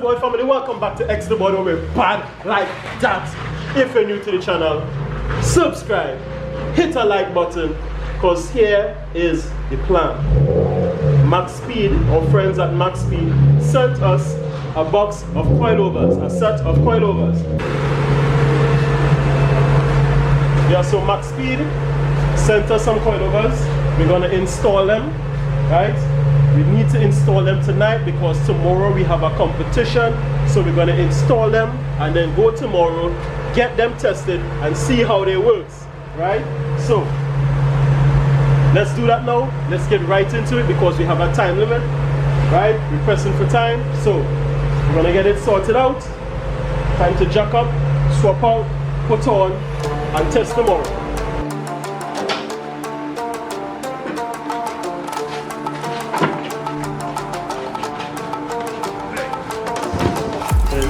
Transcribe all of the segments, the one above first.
boy family, welcome back to X the Boy where we're bad like that. If you're new to the channel, subscribe, hit a like button, cause here is the plan. Max Speed, our friends at Max Speed, sent us a box of coilovers, a set of coilovers. Yeah, so Max Speed sent us some coilovers. We're gonna install them, right? We need to install them tonight because tomorrow we have a competition. So we're gonna install them and then go tomorrow, get them tested and see how they work, right? So let's do that now. Let's get right into it because we have a time limit, right? We're pressing for time. So we're gonna get it sorted out. Time to jack up, swap out, put on, and test tomorrow.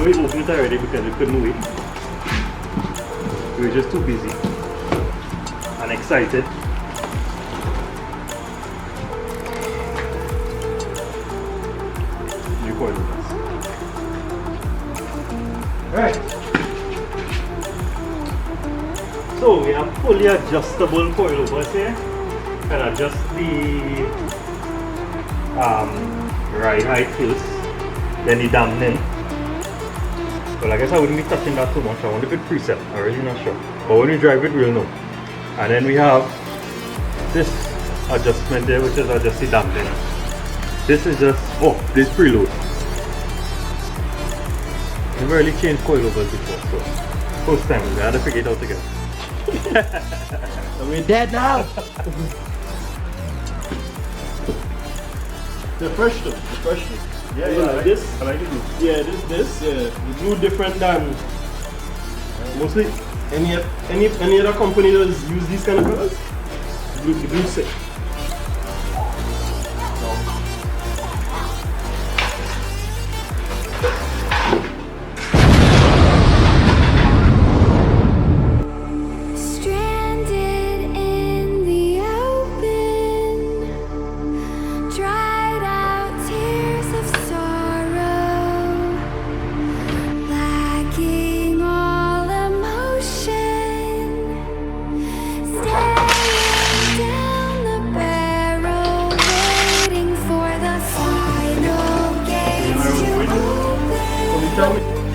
We opened it already because we couldn't wait. We were just too busy and excited. New coilovers. Right. So we have fully adjustable coilovers here. Can adjust the ride height first, then the dampening. Well, I guess I wouldn't be touching that too much. I wonder if it's preset. I'm really not sure. But when we drive it, we'll know. And then we have this adjustment there, which is adjust the dampening. This is just, oh, this preload. Never really changed coilovers before, so first time we had to figure it out together. So we're dead now. The fresh though, the fresh though. Yeah, yeah, like this. I like it. Yeah, the glue different than mostly any other company that use these kind of colors. The glue sick.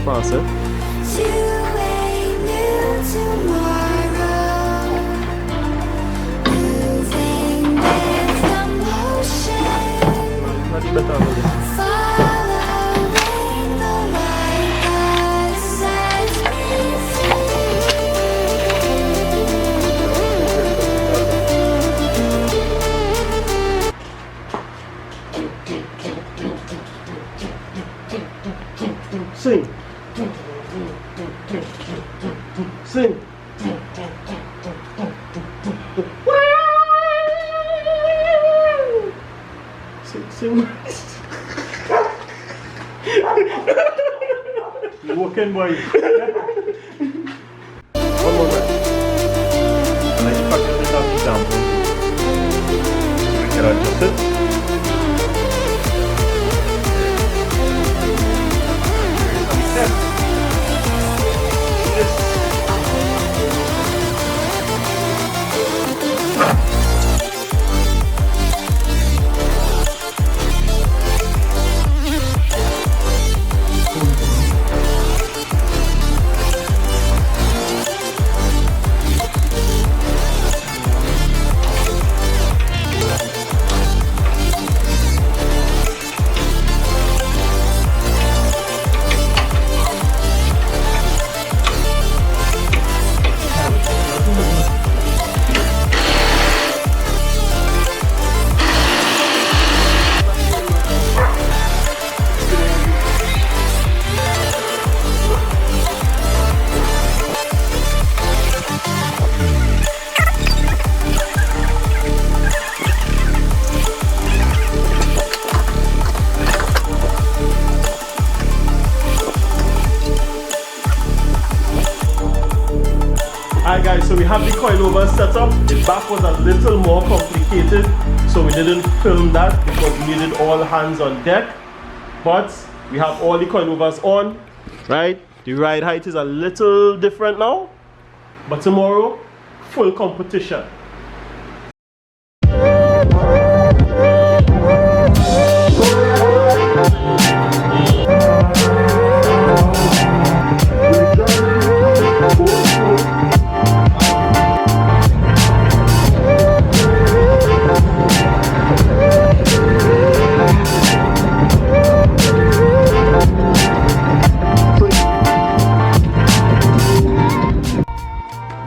Faucet. Sing. Sing. Sing. You walking boy. One more man. And then you pack it down. We can adjust it. Alright guys, so we have the coilover set up. The back was a little more complicated, so we didn't film that because we needed all hands on deck. But we have all the coilovers on, right? The ride height is a little different now, but tomorrow, full competition.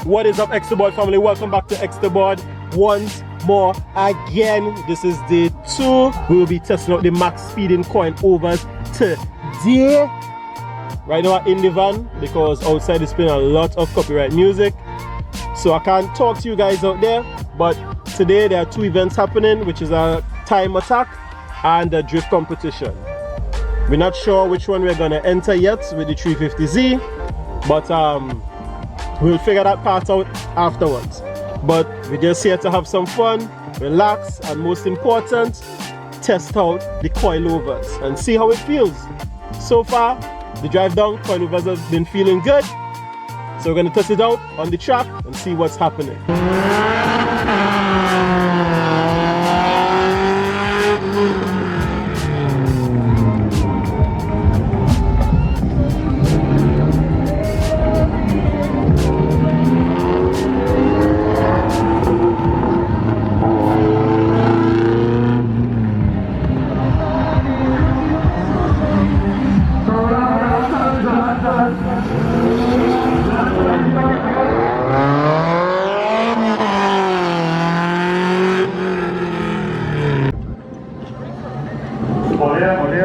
What is up, Xterboard family? Welcome back to Xterboard once more again. This is day 2. We will be testing out the max speeding coin overs today. Right now in the van because outside is playing a lot of copyright music. So I can't talk to you guys out there, but today there are 2 events happening, which is a time attack and a drift competition. We're not sure which one we're gonna enter yet with the 350Z, but we'll figure that part out afterwards. But we're just here to have some fun, relax, and most important, test out the coilovers and see how it feels. So far, the drive down coilovers have been feeling good. So we're going to test it out on the track and see what's happening.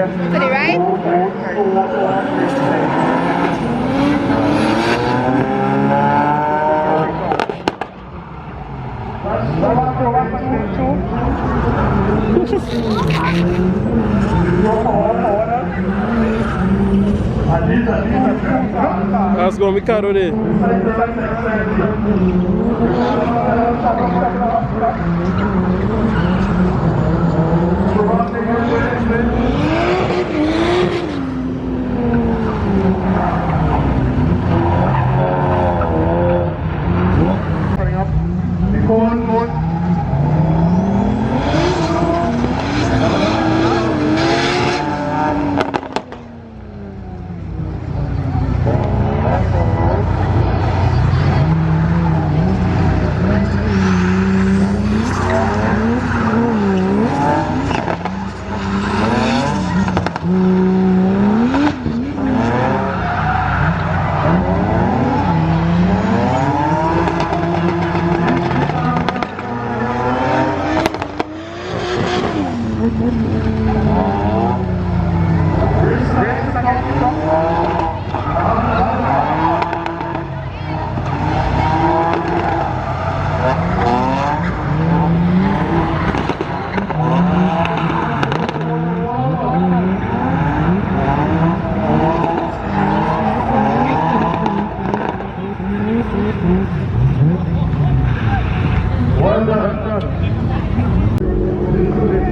To the right? That's going to be caro there.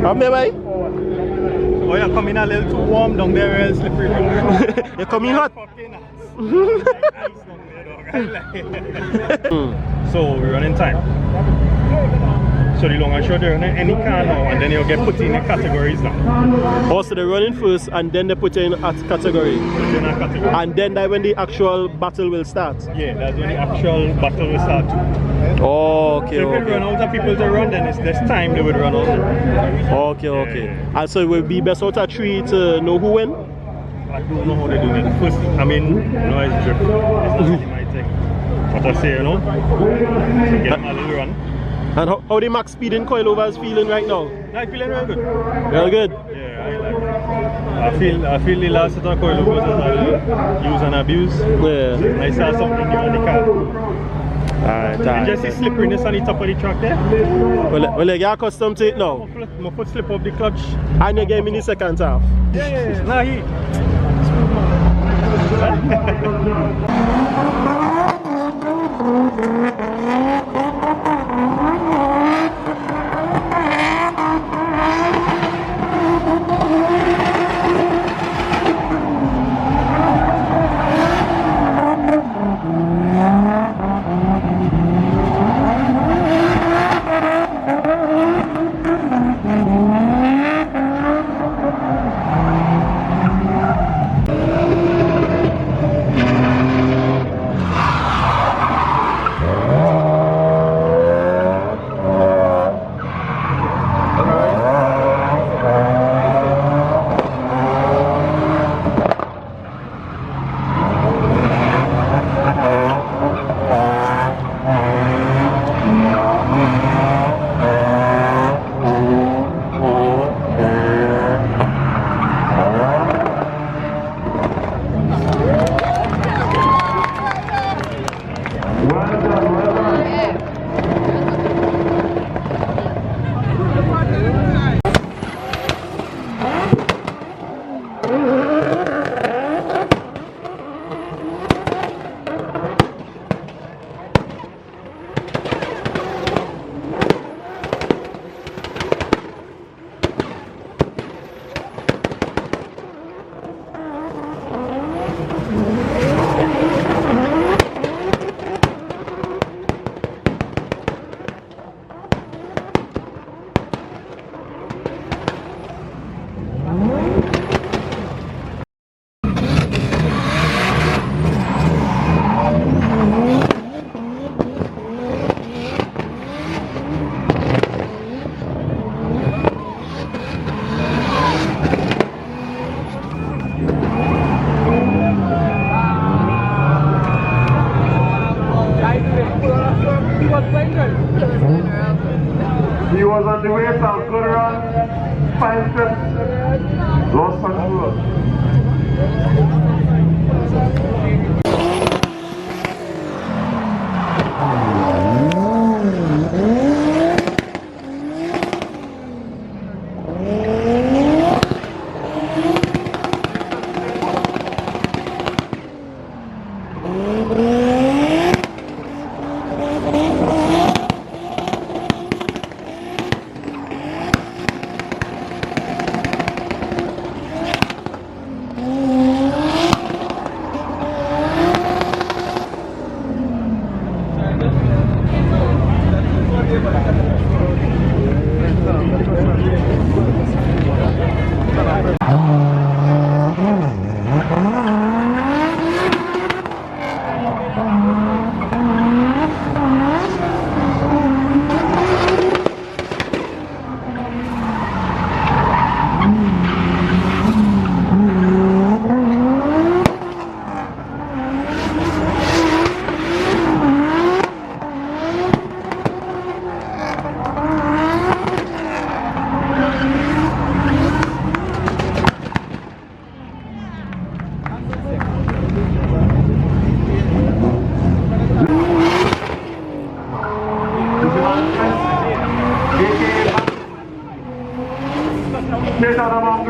Come here, boy. Oh, you're coming a little too warm down there, real slippery. You're coming hot. So we're running time. So the long and short, they're running any car now, and then you'll get put in the categories now. Also, they're running first, and then they put in at category. And then that when the actual battle will start. Yeah, that's when the actual battle will start too. Oh, okay, So if okay. we run out of people to run, then it's this time they would run out. Okay, okay. And so it will be best out of 3 to know who win? I don't know how they do it. First, I mean, no, it's drift. It's not really my thing. But I say, you know, so get them a little run. And how the max speeding coilovers feeling right now? No, I'm feeling real good. Real good? Yeah, I like it. I feel the last set of coilovers is use and abuse. Yeah. I saw something new on the car. Alright, You just see slipperiness on the top of the track there. Well, you get accustomed to it now. My foot slip off the clutch. And you get in the second half. Yeah. Nah, he. He was on the way to a good run, fine trip, lost control. Straight out of Mount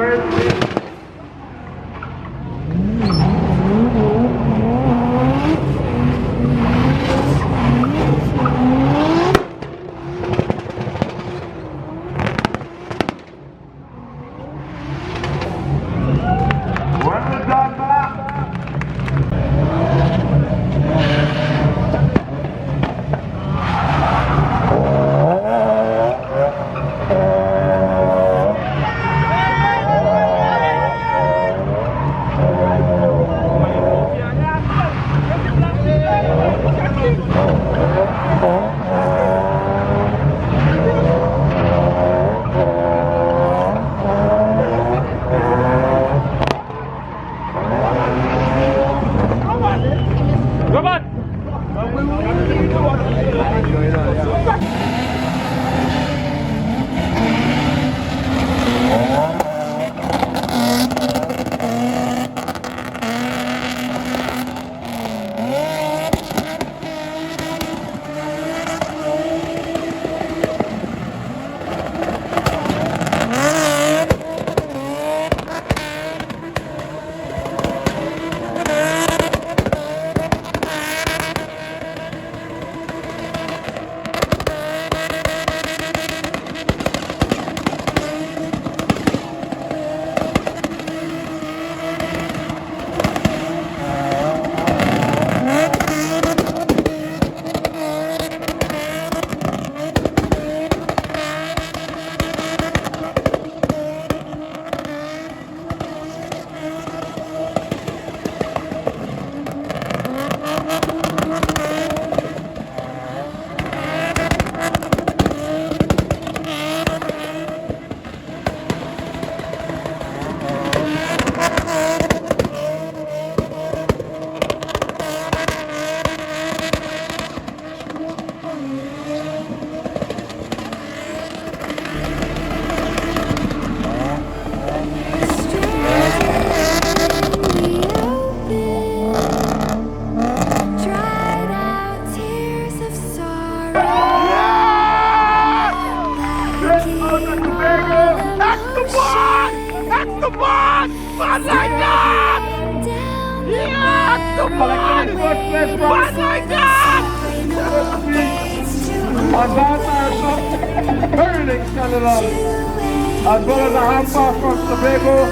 as well as a half pass from Tobago.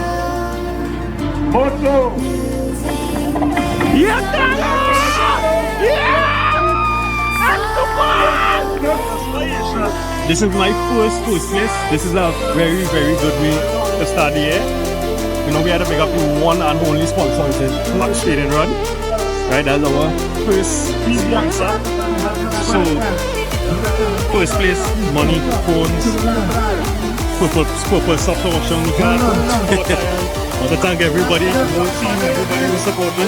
Moto. Yes, This is my first place. This is a very, very good way to start the year. You know, we had to pick up the one and only sponsor, which is Max Speed Run. Right, that's our first sponsor. So, first place, money, phones, purple soft option. I want to thank everybody, whole team, everybody who support me.